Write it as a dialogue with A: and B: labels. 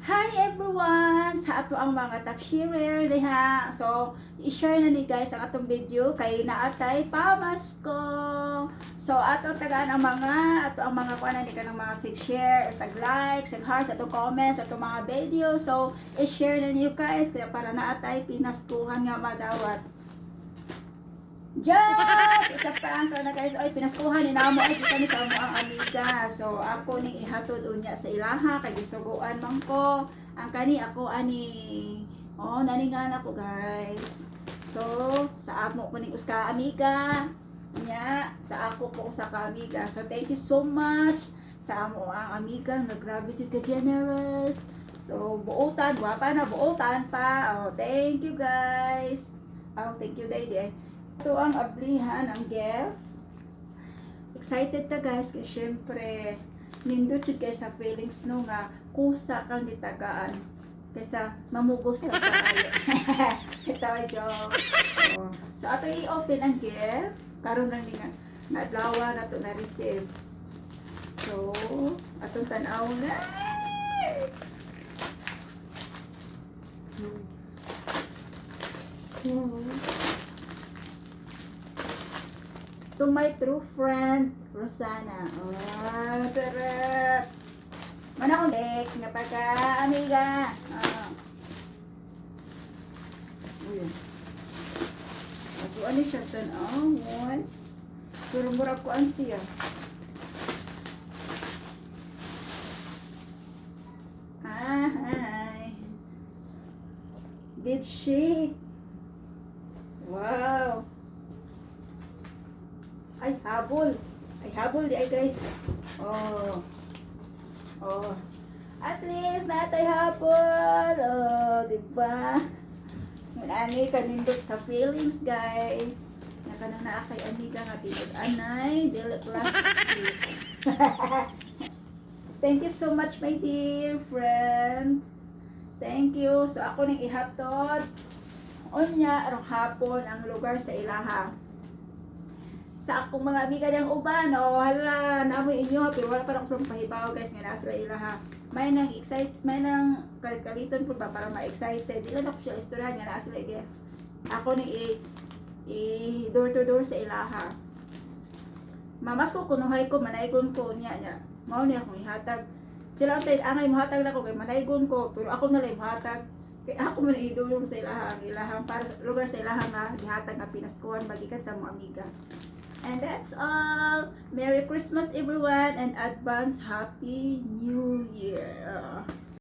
A: Hi everyone! Sa ato ang mga top-sharer diha. So, i-share na ni guys ang atong video kay naatay pamasko. So, ato tagaan ang mga kuanan ni kanang mga share, tag-like, tag-hearts, ato comments, ato mga video. So, i-share na niyo guys kaya para naatay pinaskuhan nga madawat. Diyan! Isa pa ang na guys, ay pinaskuhan ni namo ay kita ni sa amo ang amiga. So ako ning ihatod unya sa ilaha kay gisuguan man ko. Ang kani ako ani naningan ako guys. So sa amo ko ning uska amiga. Nya sa ako po usa ka amiga. So thank you so much sa amo ang amiga nga grabe jud ka generous. So buotan, wapa na buotan pa. Oh, thank you guys. Oh, thank you Daddy. Ito ang ablihan, ang gift. Excited ta guys, kasi syempre, nindot yun kayo sa feelings no nga, kusa kang ditagaan. Kaysa mamugos ka tayo. Ito ay joke. So, ato i-open ang gift. Karoon lang nga, naadlawa na ito na-receive. So, atong tanaw na. To my true friend, Rosana. Oh, tarap. Mana akong dek, nga pagka, amiga. Ako, ano siya ito? One. Surumura ko ang siya. Hi. Bed sheet. Wow. Ay, habol. Ay, habol di ay guys. Oh. At least natay habol. Oh, di ba? Ani kanindot sa feelings, guys. Nakana na kay amiga nga tigod anay, dili plastic. Thank you so much, my dear friend. Thank you. So ako ning ihatod unya arong hapon ang lugar sa ilaha. Sa akong mga amiga diyang uban, hala, naamoy inyo, pero wala pa akong pahibaw guys, nga nasa ilaha. May nang excite, may nang kalit-kaliton po ba para ma-excited. Di lang ako siya istoryahan nga nasa ilaha. Ako ni door to door sa ilaha. Mamas ko, kunuhay ko, manaygon ko, niya. Mao niya akong ihatag. Sila ang tayo, angay mahatag na ko, kay manaygon ko, pero ako na lang mahatag. Kaya ako man idulong sa ilaha, para lugar sa ilaha nga, ihatag nga pinaskuhan, magikan sa mga amiga. And that's all. Merry Christmas everyone and advance Happy New Year.